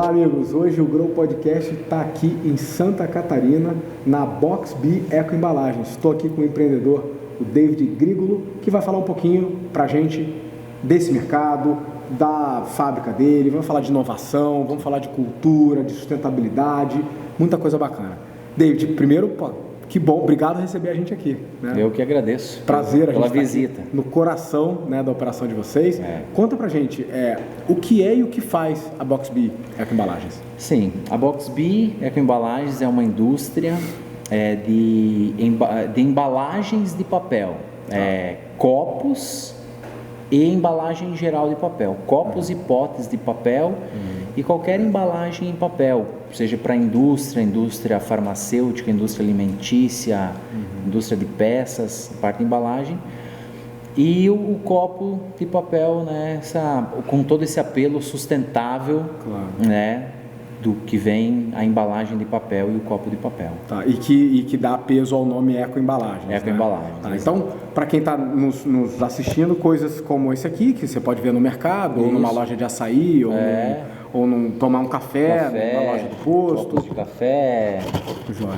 Olá, amigos. Hoje o Grow Podcast está aqui em Santa Catarina, na Box B Eco Embalagens. Estou aqui com o empreendedor, o David Grigolo, que vai falar um pouquinho para a gente desse mercado, da fábrica dele. Vamos falar de inovação, vamos falar de cultura, de sustentabilidade, muita coisa bacana. David, primeiro, que bom, obrigado por receber a gente aqui. Né? Eu que agradeço. Prazer pela visita. No coração, né, da operação de vocês. Conta pra gente o que é e o que faz a Box B Eco Embalagens. Sim, a Box B Eco Embalagens é uma indústria de embalagens de papel, copos e embalagem geral de papel, copos e potes de papel e qualquer embalagem em papel, seja para indústria farmacêutica, indústria alimentícia, indústria de peças, parte de embalagem, e o copo de papel, né, com todo esse apelo sustentável, né, do que vem a embalagem de papel e o copo de papel. Tá, e que dá peso ao nome Eco Embalagens. Eco Embalagens. Tá, então, para quem está nos assistindo, coisas como esse aqui, que você pode ver no mercado, ou numa loja de açaí, ou tomar um café numa loja do posto. Copos de café. Joia.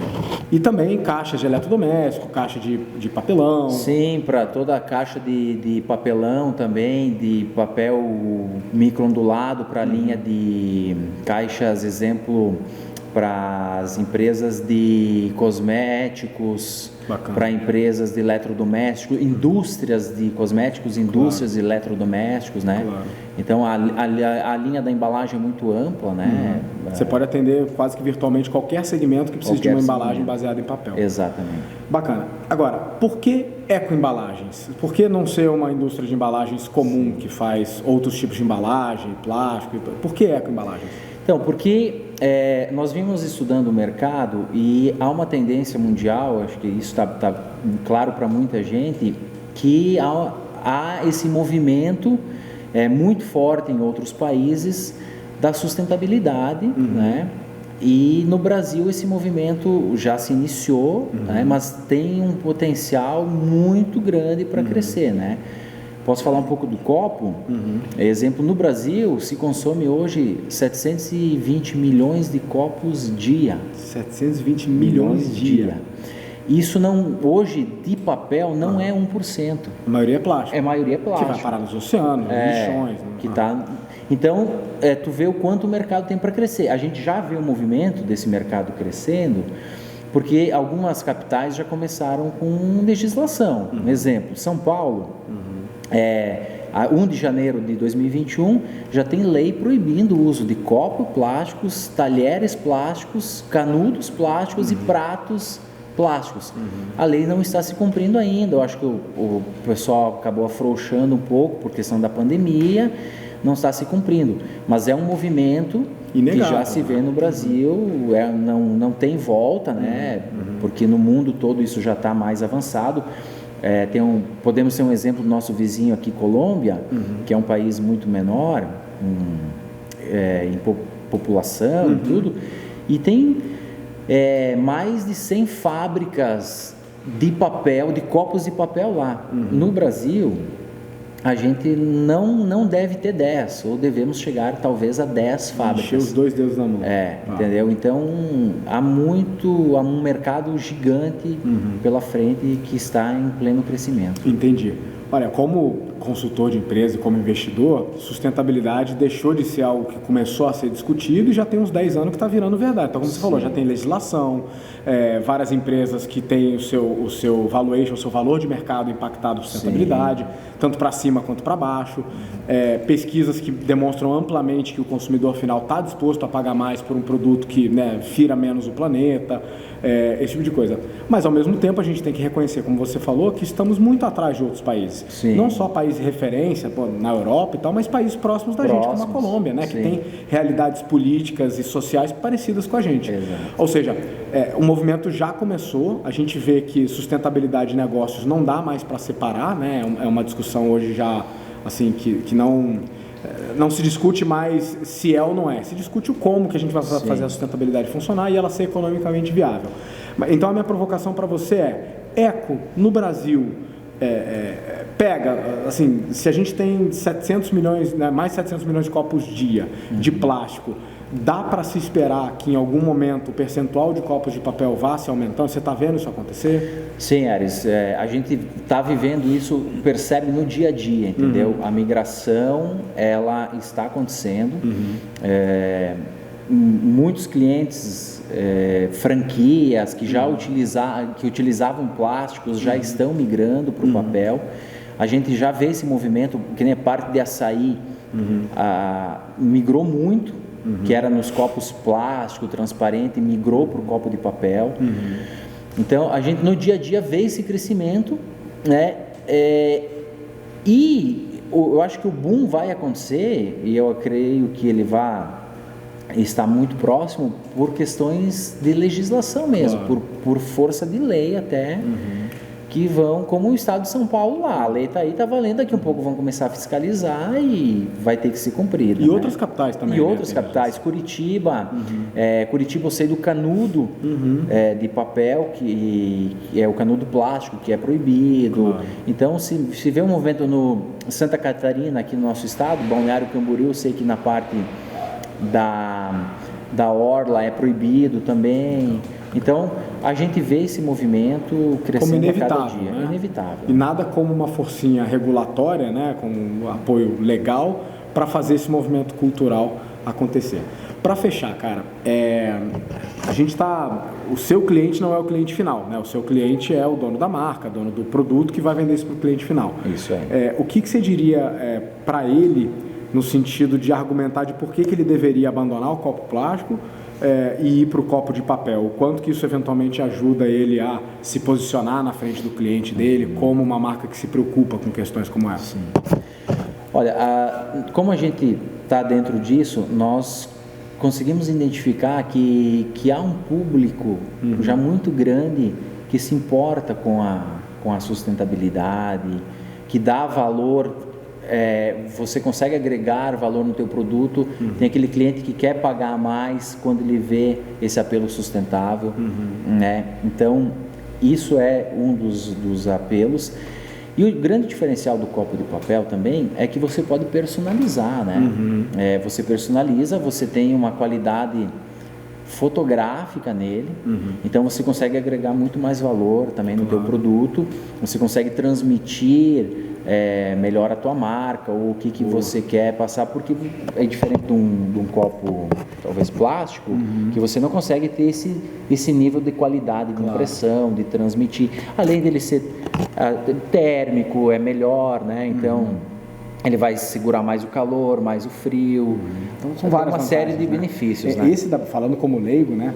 E também caixas de eletrodoméstico, caixa de papelão. Sim, para toda a caixa de papelão também, de papel microondulado para a linha de caixas, exemplo, para as empresas de cosméticos, para empresas de eletrodomésticos, indústrias de cosméticos, indústrias de eletrodomésticos, né? Claro. Então a linha da embalagem é muito ampla, né? Você pode atender quase que virtualmente qualquer segmento que precise de uma embalagem baseada em papel. Exatamente. Bacana. Agora, por que eco-embalagens? Por que não ser uma indústria de embalagens comum que faz outros tipos de embalagem, plástico? Por que eco-embalagens? Então, porque nós vimos estudando o mercado e há uma tendência mundial, acho que isso está claro para muita gente, que há esse movimento muito forte em outros países da sustentabilidade, né? E no Brasil esse movimento já se iniciou, né? Mas tem um potencial muito grande para crescer, né? Posso falar um pouco do copo? Exemplo, no Brasil se consome hoje 720 milhões de copos dia. 720 milhões dia. Isso não, hoje, de papel, não é 1%. A maioria é plástico. A maioria é plástico. Que vai parar nos oceanos, nos lixões. Né? Então, tu vê o quanto o mercado tem para crescer. A gente já vê o movimento desse mercado crescendo, porque algumas capitais já começaram com legislação. Um exemplo, São Paulo, 1 de janeiro de 2021, já tem lei proibindo o uso de copos plásticos, talheres plásticos, canudos plásticos e pratos plásticos. A lei não está se cumprindo ainda. Eu acho que o pessoal acabou afrouxando um pouco por questão da pandemia, não está se cumprindo. Mas é um movimento inegável, que já se vê no Brasil, não tem volta, né? Porque no mundo todo isso já está mais avançado. Podemos ter um exemplo do nosso vizinho aqui, Colômbia, que é um país muito menor em população e tudo, e tem mais de 100 fábricas de papel, de copos de papel lá. No Brasil, a gente não deve ter 10, ou devemos chegar talvez a 10 fábricas. Encher os dois dedos na mão. Entendeu? Então, há um mercado gigante pela frente que está em pleno crescimento. Entendi. Olha, como consultor de empresa e como investidor, sustentabilidade deixou de ser algo que começou a ser discutido e já tem uns 10 anos que está virando verdade. Então, como você falou, já tem legislação, várias empresas que têm o seu valuation, o seu valor de mercado impactado por sustentabilidade, tanto para cima quanto para baixo. Pesquisas que demonstram amplamente que o consumidor final está disposto a pagar mais por um produto que, né, fira menos o planeta, esse tipo de coisa. Mas, ao mesmo tempo, a gente tem que reconhecer, como você falou, que estamos muito atrás de outros países. Não só países de referência, na Europa e tal, mas países próximos da gente, como a Colômbia, né, que tem realidades políticas e sociais parecidas com a gente. Ou seja, o movimento já começou, a gente vê que sustentabilidade de negócios não dá mais para separar, né? É uma discussão hoje já, assim, que não se discute mais se é ou não é, se discute o como que a gente vai fazer a sustentabilidade funcionar e ela ser economicamente viável. Então a minha provocação para você eco no Brasil pega, assim, se a gente tem 700 milhões, né, mais 700 milhões de copos dia de plástico, Dá para se esperar que em algum momento o percentual de copos de papel vá se aumentando? Você está vendo isso acontecer? Sim, Ares, a gente está vivendo isso, percebe no dia a dia, entendeu? A migração, ela está acontecendo. Muitos clientes, franquias que já utilizavam plásticos já estão migrando para o papel. A gente já vê esse movimento, que nem a parte de açaí, migrou muito, que era nos copos plástico, transparente, migrou para o copo de papel. Então, a gente no dia a dia vê esse crescimento, né? E eu acho que o boom vai acontecer, e eu creio que ele vai estar muito próximo por questões de legislação mesmo, Claro. por força de lei até, que vão, como o estado de São Paulo lá, a lei está aí, está valendo, daqui um pouco vão começar a fiscalizar e vai ter que ser cumprida. E outras capitais também. E né? outras capitais, Curitiba, Curitiba eu sei do canudo de papel, que é o canudo plástico, que é proibido. Claro. Então, se vê um movimento no Santa Catarina, aqui no nosso estado, Balneário Camboriú, eu sei que na parte da orla é proibido também. Então, a gente vê esse movimento crescendo a cada dia. Né? É inevitável. E nada como uma forcinha regulatória, né, com um apoio legal, para fazer esse movimento cultural acontecer. Para fechar, cara, a gente o seu cliente não é o cliente final, né? O seu cliente é o dono da marca, dono do produto que vai vender isso para o cliente final. Isso aí. O que você diria para ele, no sentido de argumentar de por que ele deveria abandonar o copo plástico e ir para o copo de papel? O quanto que isso eventualmente ajuda ele a se posicionar na frente do cliente dele como uma marca que se preocupa com questões como essa? Sim. Olha, como a gente está dentro disso, nós conseguimos identificar que há um público já muito grande que se importa com a sustentabilidade, que dá valor. Você consegue agregar valor no teu produto. Tem aquele cliente que quer pagar mais quando ele vê esse apelo sustentável, né? Então isso é um dos apelos. E o grande diferencial do copo de papel também é que você pode personalizar, né? Você personaliza, você tem uma qualidade fotográfica nele, então você consegue agregar muito mais valor também no teu produto, você consegue transmitir melhor a tua marca, ou o que você quer passar, porque é diferente de um copo talvez plástico, que você não consegue ter esse nível de qualidade de impressão, de transmitir, além dele ser térmico, é melhor, né? Então ele vai segurar mais o calor, mais o frio. Então são várias uma série de né? benefícios, né? Falando como leigo, né?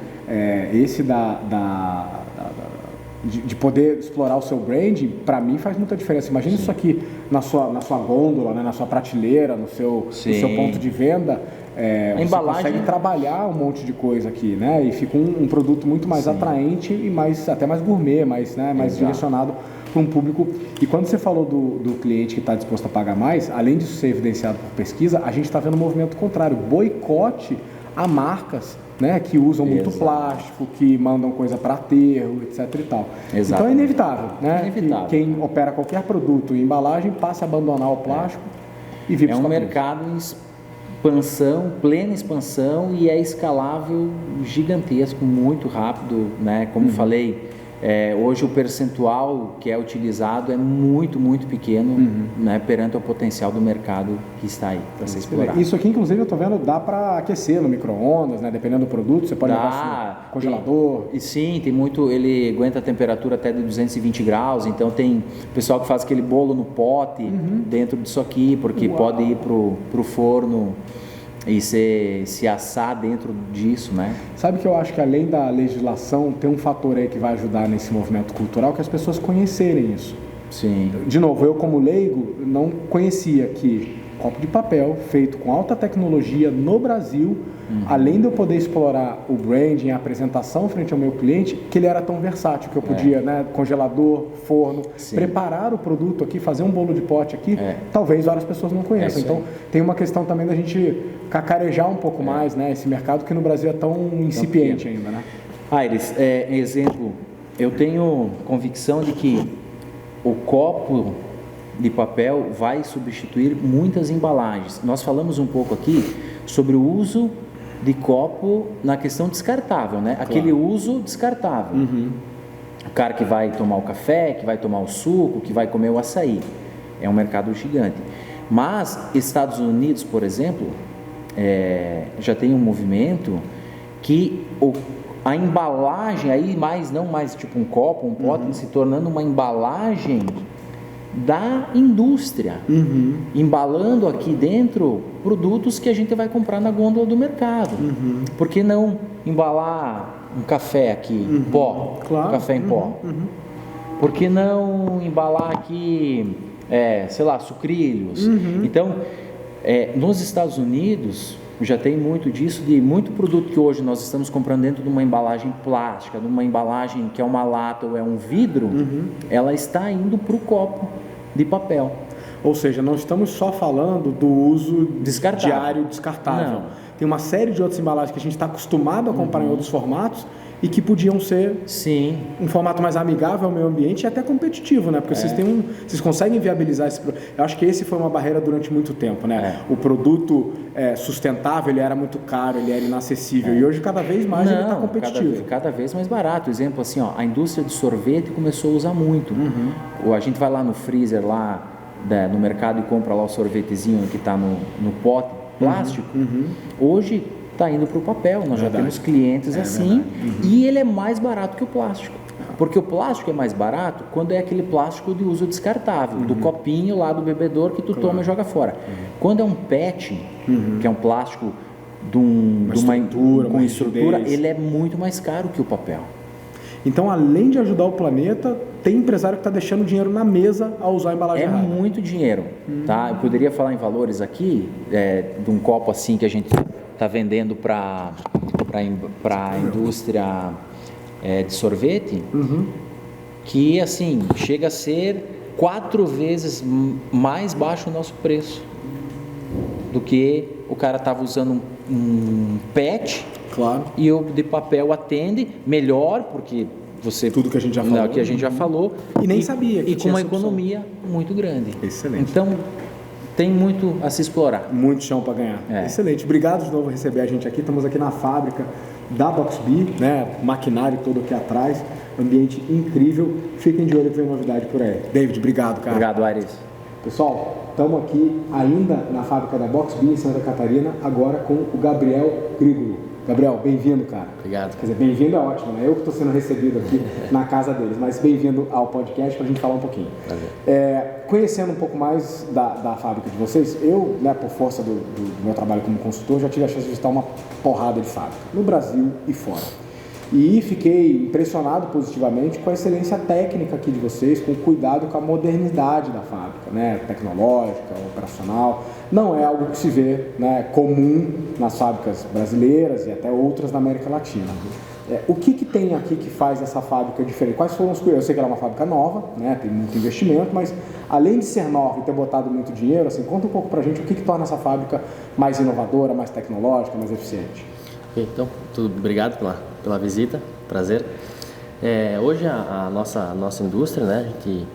De poder explorar o seu branding, para mim faz muita diferença. Imagina isso aqui na sua gôndola, né? Na sua prateleira, no seu ponto de venda. Você embalagem consegue trabalhar um monte de coisa aqui, né? E fica um produto muito mais atraente e até mais gourmet, mais direcionado para um público. E quando você falou do cliente que está disposto a pagar mais, além disso ser evidenciado por pesquisa, a gente está vendo um movimento contrário, boicote a marcas, né, que usam muito plástico, que mandam coisa para aterro, etc e tal. Então é inevitável, né? Quem opera qualquer produto e embalagem passa a abandonar o plástico e vir para um mercado em expansão, plena expansão, e é escalável, gigantesco, muito rápido, né? Como falei, hoje o percentual que é utilizado é muito, muito pequeno, né, perante o potencial do mercado que está aí para ser explorado. Isso aqui, inclusive, eu estou vendo, dá para aquecer no micro-ondas, né? Dependendo do produto, você pode levar no congelador. Sim, tem muito, ele aguenta a temperatura até de 220 graus, então tem pessoal que faz aquele bolo no pote dentro disso aqui, porque pode ir para o forno e se assar dentro disso, né? Sabe que eu acho que além da legislação, tem um fator aí que vai ajudar nesse movimento cultural, que as pessoas conhecerem isso. Sim. De novo, eu como leigo não conhecia que copo de papel feito com alta tecnologia no Brasil, além de eu poder explorar o branding, a apresentação frente ao meu cliente, que ele era tão versátil, que eu podia, né, congelador, forno, preparar o produto aqui, fazer um bolo de pote aqui, talvez várias pessoas não conheçam. Então, tem uma questão também da gente cacarejar um pouco mais, né, esse mercado que no Brasil é tão incipiente ainda, né? Aires, exemplo, eu tenho convicção de que o copo de papel vai substituir muitas embalagens. Nós falamos um pouco aqui sobre o uso de copo na questão descartável, né? Aquele uso descartável. O cara que vai tomar o café, que vai tomar o suco, que vai comer o açaí. É um mercado gigante. Mas Estados Unidos, por exemplo, já tem um movimento que a embalagem, aí não mais tipo um copo, um pote, se tornando uma embalagem da indústria, embalando aqui dentro produtos que a gente vai comprar na gôndola do mercado. Por que não embalar um café aqui em pó, um café em pó? Por que não embalar aqui, sei lá, sucrilhos? Então, nos Estados Unidos já tem muito disso, de muito produto que hoje nós estamos comprando dentro de uma embalagem plástica, de uma embalagem que é uma lata ou é um vidro, ela está indo para o copo de papel. Ou seja, não estamos só falando do uso Descartável. diário descartável. Não. Tem uma série de outras embalagens que a gente está acostumado a comprar em outros formatos e que podiam ser um formato mais amigável ao meio ambiente e até competitivo, né? Porque vocês conseguem viabilizar esse produto. Eu acho que esse foi uma barreira durante muito tempo, né? O produto sustentável, ele era muito caro, ele era inacessível e hoje cada vez mais ele está competitivo. Cada vez mais barato. Exemplo assim, a indústria de sorvete começou a usar muito. A gente vai lá no freezer, lá no mercado e compra lá o sorvetezinho que está no pote plástico. Hoje está indo para o papel, nós já temos clientes assim, e ele é mais barato que o plástico, porque o plástico é mais barato quando é aquele plástico de uso descartável, do copinho lá do bebedor que tu toma e joga fora. Quando é um PET, que é um plástico com estrutura, ele é muito mais caro que o papel. Então, além de ajudar o planeta, tem empresário que está deixando dinheiro na mesa ao usar a embalagem errada. Muito dinheiro, tá? Eu poderia falar em valores aqui, de um copo assim que a gente está vendendo para a indústria de sorvete, que assim, chega a ser 4 vezes mais baixo o nosso preço do que o cara estava usando um PET. Claro. E o de papel atende melhor, porque tudo que a gente já falou. Que a gente já falou. E nem sabia que e com uma economia muito grande. Excelente. Então, tem muito a se explorar. Muito chão para ganhar. Excelente. Obrigado de novo por receber a gente aqui. Estamos aqui na fábrica da Boxbee, né? Maquinário todo aqui atrás. Ambiente incrível. Fiquem de olho que vem novidade por aí. David, obrigado, cara. Obrigado, Aires. Pessoal, estamos aqui ainda na fábrica da Boxbee em Santa Catarina, agora com o Gabriel Grigolo. Gabriel, bem-vindo, cara. Obrigado. Quer dizer, bem-vindo é ótimo, né? Eu que estou sendo recebido aqui na casa deles, mas bem-vindo ao podcast para a gente falar um pouquinho. Conhecendo um pouco mais da fábrica de vocês, eu, né, por força do meu trabalho como consultor, já tive a chance de visitar uma porrada de fábrica, no Brasil e fora. E fiquei impressionado positivamente com a excelência técnica aqui de vocês, com o cuidado com a modernidade da fábrica, né? Tecnológica, operacional. Não é algo que se vê, né, comum nas fábricas brasileiras e até outras na América Latina. O que tem aqui que faz essa fábrica diferente? Quais foram os cuidados? Eu sei que ela é uma fábrica nova, né? Tem muito investimento, mas além de ser nova e ter botado muito dinheiro, assim, conta um pouco pra gente o que torna essa fábrica mais inovadora, mais tecnológica, mais eficiente. Então, obrigado pela visita, prazer. Hoje a nossa indústria, né, a gente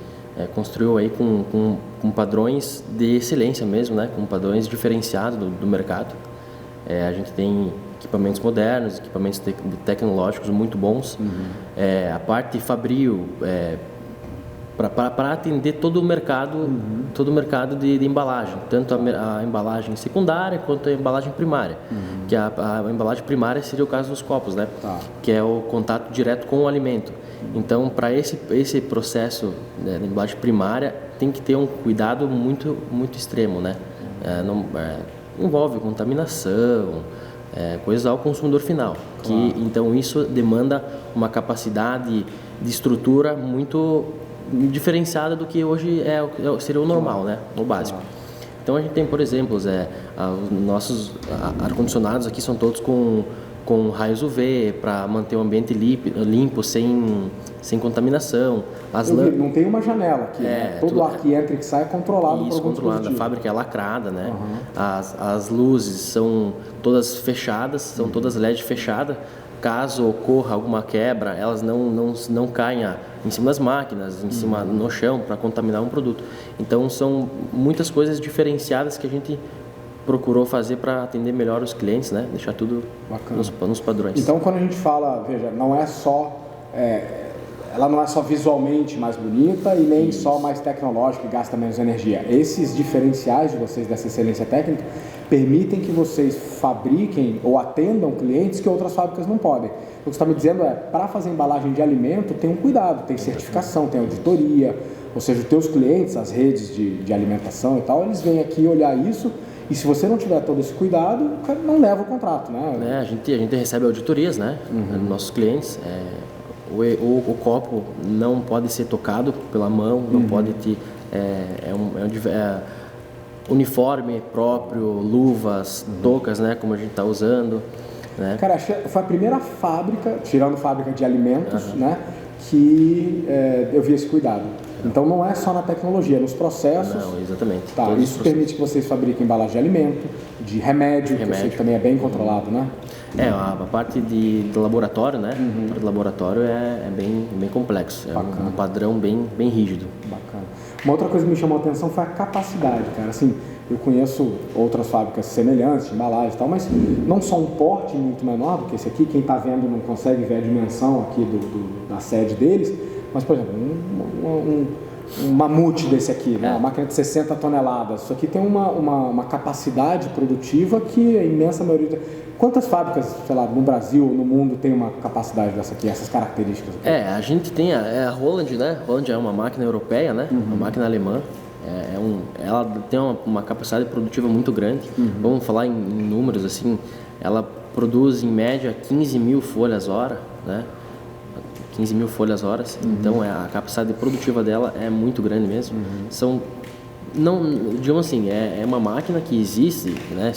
construiu aí com padrões de excelência mesmo, né, com padrões diferenciados do mercado. A gente tem equipamentos modernos, equipamentos tecnológicos muito bons. A parte fabril, para atender todo o mercado de embalagem, tanto a embalagem secundária quanto a embalagem primária, que a embalagem primária seria o caso dos copos, né? Que é o contato direto com o alimento. Então, para esse processo, né, da embalagem primária, tem que ter um cuidado muito, muito extremo, né? Envolve contaminação, coisas ao consumidor final. Então, isso demanda uma capacidade de estrutura muito diferenciada do que hoje seria o normal, né? O básico. Então a gente tem, por exemplo, os nossos ar-condicionados aqui são todos com raios UV para manter o ambiente limpo, sem contaminação. Não tem uma janela aqui, né? Todo ar que entra e que sai é controlado. Isso, controlado. A fábrica é lacrada, né? As luzes são todas fechadas, são todas LED fechadas. Caso ocorra alguma quebra, elas não caem em cima das máquinas, em cima no chão para contaminar um produto. Então são muitas coisas diferenciadas que a gente procurou fazer para atender melhor os clientes, né? Deixar tudo nos padrões. Então, quando a gente fala, veja, não é só... ela não é só visualmente mais bonita e nem só mais tecnológica e gasta menos energia. Esses diferenciais de vocês dessa excelência técnica permitem que vocês fabriquem ou atendam clientes que outras fábricas não podem. O que você está me dizendo para fazer embalagem de alimento tem um cuidado, tem certificação, tem auditoria, ou seja, os teus clientes, as redes de alimentação e tal, eles vêm aqui olhar isso e se você não tiver todo esse cuidado, o cara não leva o contrato, né? A gente recebe auditorias, né? Nossos clientes. O copo não pode ser tocado pela mão, não pode ter uniforme próprio, luvas, toucas, né, como a gente está usando, né? Cara, foi a primeira fábrica, tirando fábrica de alimentos, né, que eu vi esse cuidado. Então não é só na tecnologia, nos processos. Não, exatamente. Tá, isso permite que vocês fabriquem embalagem de alimento, de remédio, que eu sei que também é bem controlado, né? A parte de laboratório, né? A parte de laboratório é bem complexo, um padrão bem rígido. Bacana. Uma outra coisa que me chamou a atenção foi a capacidade, cara. Assim, eu conheço outras fábricas semelhantes, de embalagem e tal, mas não só um porte muito menor do que esse aqui. Quem está vendo não consegue ver a dimensão aqui da sede deles, mas, por exemplo, um mamute desse aqui, né? Uma máquina de 60 toneladas. Isso aqui tem uma capacidade produtiva que a imensa maioria... Quantas fábricas, sei lá, no Brasil, no mundo, tem uma capacidade dessa aqui, essas características aqui? A gente tem a Roland, né? Roland é uma máquina europeia, né? Uma máquina alemã. Ela tem uma capacidade produtiva muito grande. Vamos falar em números, assim, ela produz em média 15 mil folhas hora, né? 15 mil folhas horas. Então a capacidade produtiva dela é muito grande mesmo. Digamos assim, é uma máquina que existe, né?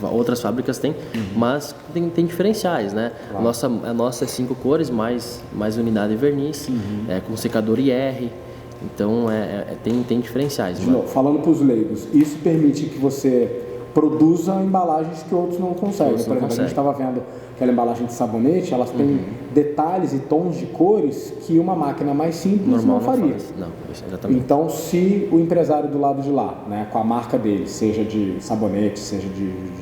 Outras fábricas têm, mas tem diferenciais, né? Claro. A nossa é 5 cores, mais unidade de verniz, com secador IR. Então tem diferenciais. Falando para os leigos, isso permite que você produza embalagens que outros não conseguem. Por exemplo, a gente estava vendo aquela embalagem de sabonete, elas têm detalhes e tons de cores que uma máquina mais simples não faria. Não, exatamente. Então, se o empresário do lado de lá, né, com a marca dele, seja de sabonete, seja de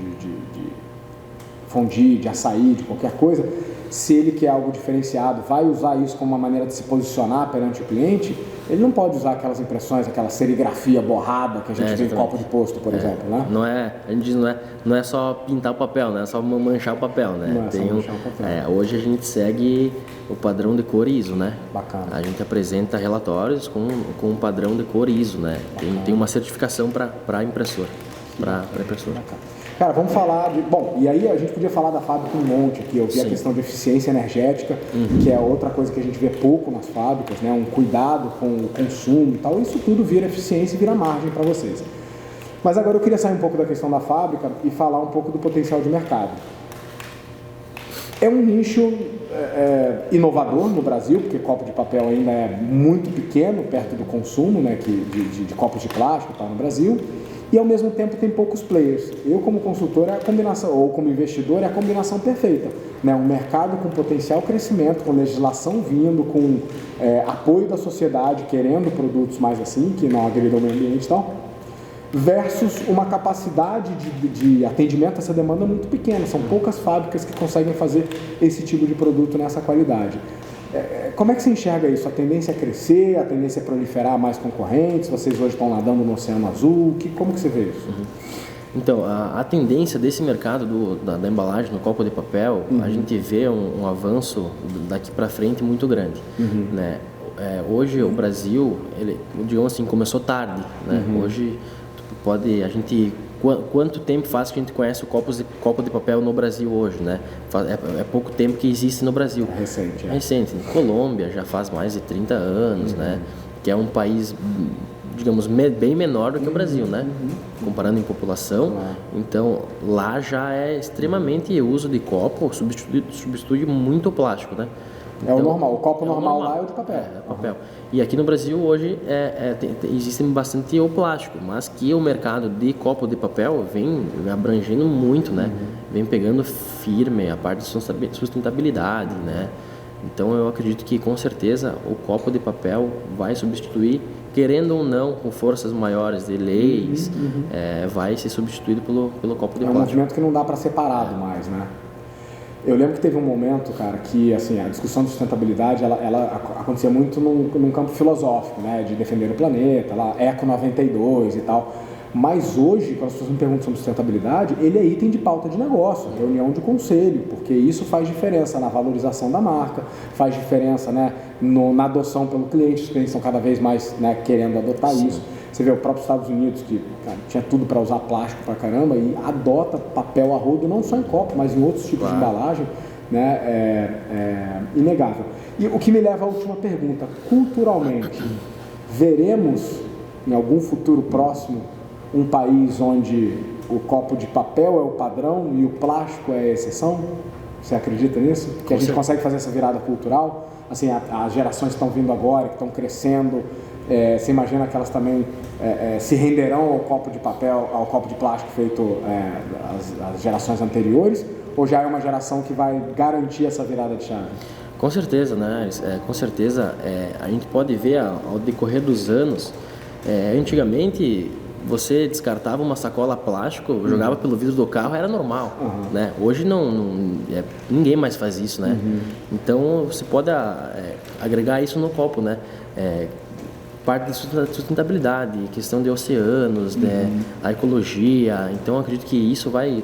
fondue, de açaí, de qualquer coisa, se ele quer algo diferenciado, vai usar isso como uma maneira de se posicionar perante o cliente, ele não pode usar aquelas impressões, aquela serigrafia borrada que a gente vê em copo de posto, por exemplo, né? A gente diz não é só pintar o papel, né? É só manchar o papel, né? Não é só manchar o papel. Hoje a gente segue o padrão de cor ISO, né? Bacana. A gente apresenta relatórios com um padrão de cor ISO, né? Tem uma certificação para impressora. Bacana. Cara, vamos falar de... Bom, e aí a gente podia falar da fábrica um monte aqui. Eu vi a questão de eficiência energética, que é outra coisa que a gente vê pouco nas fábricas, né? Um cuidado com o consumo e tal. Isso tudo vira eficiência e vira margem para vocês. Mas agora eu queria sair um pouco da questão da fábrica e falar um pouco do potencial de mercado. É um nicho inovador no Brasil, porque copo de papel ainda é muito pequeno perto do consumo, né, de copos de plástico no Brasil. E ao mesmo tempo tem poucos players. Eu como consultor é a combinação, ou como investidor é a combinação perfeita, né? Um mercado com potencial crescimento, com legislação vindo, com apoio da sociedade querendo produtos mais assim, que não agridam o meio ambiente e tal, versus uma capacidade de atendimento a essa demanda muito pequena. São poucas fábricas que conseguem fazer esse tipo de produto nessa qualidade. Como é que você enxerga isso? A tendência é crescer, a tendência é proliferar mais concorrentes? Vocês hoje estão nadando no Oceano Azul? Como que você vê isso? Então, a tendência desse mercado da embalagem no copo de papel, a gente vê um avanço daqui para frente muito grande, né? Hoje o Brasil, digamos assim, começou tarde, né? Hoje quanto tempo faz que a gente conhece o copo de papel no Brasil hoje, né? É pouco tempo que existe no Brasil. É recente. É recente. Colômbia já faz mais de 30 anos, né? Que é um país, digamos, bem menor do que o Brasil, né? Comparando em população. Então, lá já é extremamente o uso de copo, substitui muito o plástico, né? Então, é o normal, o copo normal lá é o de papel. Papel. E aqui no Brasil hoje existe bastante o plástico, mas que o mercado de copo de papel vem abrangendo muito, né? Vem pegando firme a parte de sustentabilidade, né? Então eu acredito que com certeza o copo de papel vai substituir querendo ou não, com forças maiores de leis, vai ser substituído pelo copo de É um plástico. movimento que não dá para separado mais, né? Eu lembro que teve um momento, cara, que assim, a discussão de sustentabilidade, ela acontecia muito num campo filosófico, né? De defender o planeta, lá, Eco 92 e tal. Mas hoje, quando as pessoas me perguntam sobre sustentabilidade, ele é item de pauta de negócio, reunião de conselho, porque isso faz diferença na valorização da marca, faz diferença, né, na adoção pelo cliente, os clientes estão cada vez mais, né, querendo adotar isso. Você vê o próprio Estados Unidos, que, cara, tinha tudo para usar plástico pra caramba, e adota papel a rodo não só em copo, mas em outros tipos de embalagem, né, é inegável. E o que me leva à última pergunta, culturalmente, veremos em algum futuro próximo um país onde o copo de papel é o padrão e o plástico é a exceção? Você acredita nisso? Que a gente consegue fazer essa virada cultural? Assim, as gerações que estão vindo agora, que estão crescendo, você imagina que elas também se renderão ao copo de papel, ao copo de plástico feito as gerações anteriores? Ou já é uma geração que vai garantir essa virada de chave? Com certeza, né? Com certeza, a gente pode ver ao decorrer dos anos, antigamente você descartava uma sacola plástico, jogava pelo vidro do carro, era normal, né? Hoje ninguém mais faz isso, né? Então você pode agregar isso no copo, né? Parte de sustentabilidade, questão de oceanos, né? A ecologia. Então acredito que isso vai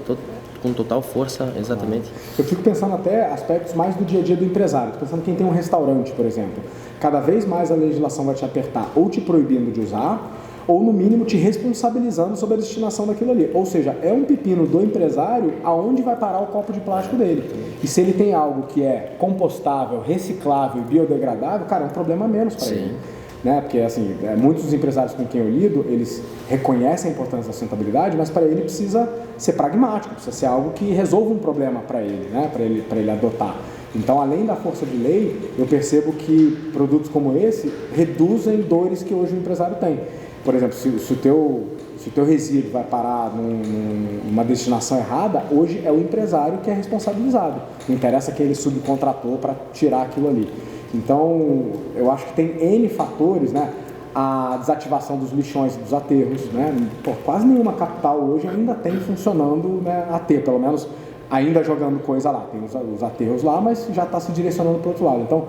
com total força, exatamente. Eu fico pensando até aspectos mais do dia a dia do empresário. Estou pensando quem tem um restaurante, por exemplo. Cada vez mais a legislação vai te apertar ou te proibindo de usar, ou no mínimo te responsabilizando sobre a destinação daquilo ali. Ou seja, é um pepino do empresário aonde vai parar o copo de plástico dele. E se ele tem algo que é compostável, reciclável e biodegradável, cara, é um problema a menos para ele. Né? Porque assim, muitos dos empresários com quem eu lido, eles reconhecem a importância da sustentabilidade, mas para ele precisa ser pragmático, precisa ser algo que resolva um problema para ele, né? Para ele adotar. Então, além da força de lei, eu percebo que produtos como esse reduzem dores que hoje o empresário tem. Por exemplo, se o teu resíduo vai parar numa destinação errada, hoje é o empresário que é responsabilizado. Não interessa quem ele subcontratou para tirar aquilo ali. Então, eu acho que tem N fatores, né? A desativação dos lixões e dos aterros, né? Pô, quase nenhuma capital hoje ainda tem funcionando, né, aterro, pelo menos ainda jogando coisa lá. Tem os aterros lá, mas já está se direcionando para o outro lado. Então,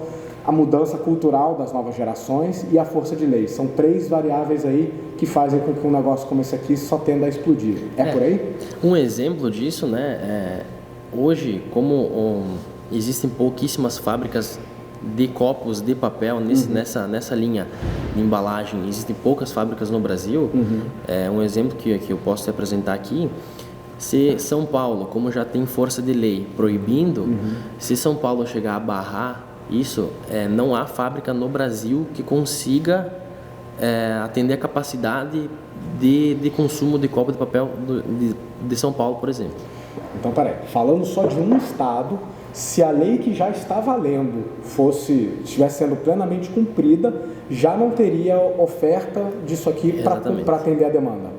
a mudança cultural das novas gerações e a força de lei. São 3 variáveis aí que fazem com que um negócio como esse aqui só tenda a explodir. Por aí? Um exemplo disso, né? Hoje, como existem pouquíssimas fábricas de copos de papel nessa linha de embalagem, existem poucas fábricas no Brasil. Um exemplo que eu posso te apresentar aqui, se São Paulo, como já tem força de lei proibindo, se São Paulo chegar a barrar isso, não há fábrica no Brasil que consiga atender a capacidade de consumo de copo de papel de São Paulo, por exemplo. Então, peraí, falando só de um estado, se a lei que já está valendo estivesse sendo plenamente cumprida, já não teria oferta disso aqui para atender a demanda.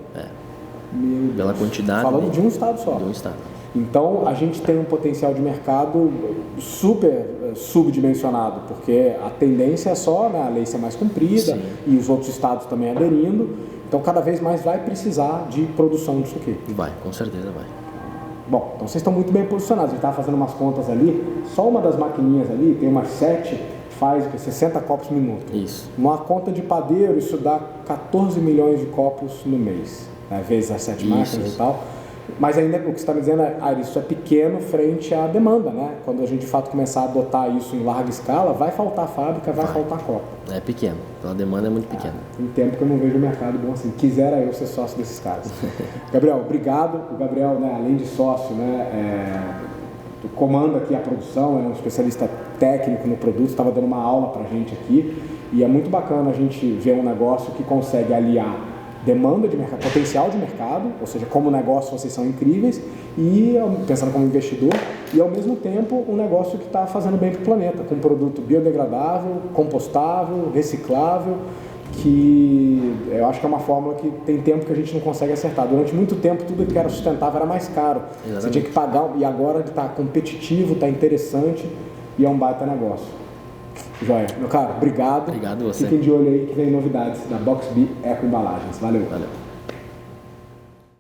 Pela quantidade. Falando de um estado só. De um estado. Então, a gente tem um potencial de mercado super subdimensionado, porque a tendência é só, né, a lei ser mais cumprida e os outros estados também aderindo. Então, cada vez mais vai precisar de produção disso aqui. Vai, com certeza vai. Bom, então vocês estão muito bem posicionados. A gente estava fazendo umas contas ali, só uma das maquininhas ali, tem umas 7, faz 60 copos por minuto. Isso. Uma conta de padeiro, isso dá 14 milhões de copos no mês, né? Vezes as 7 máquinas e tal. Mas ainda o que você está me dizendo isso é pequeno frente à demanda, né? Quando a gente de fato começar a adotar isso em larga escala, vai faltar fábrica, vai faltar copo. É pequeno, a demanda é muito pequena. Tem tempo que eu não vejo o mercado bom assim. Quisera eu ser sócio desses caras. Gabriel, obrigado. O Gabriel, né, além de sócio, né, comanda aqui a produção, é um especialista técnico no produto, estava dando uma aula para a gente aqui. E é muito bacana a gente ver um negócio que consegue aliar demanda de mercado, potencial de mercado, ou seja, como negócio vocês são incríveis, e pensando como investidor, e ao mesmo tempo um negócio que está fazendo bem para o planeta, com um produto biodegradável, compostável, reciclável, que eu acho que é uma fórmula que tem tempo que a gente não consegue acertar. Durante muito tempo tudo que era sustentável era mais caro. Exatamente. Você tinha que pagar, e agora está competitivo, está interessante e é um baita negócio. Joia. Meu cara, obrigado. Obrigado você. Fiquem de olho aí que vem novidades da Box B Eco Embalagens. Valeu. Valeu.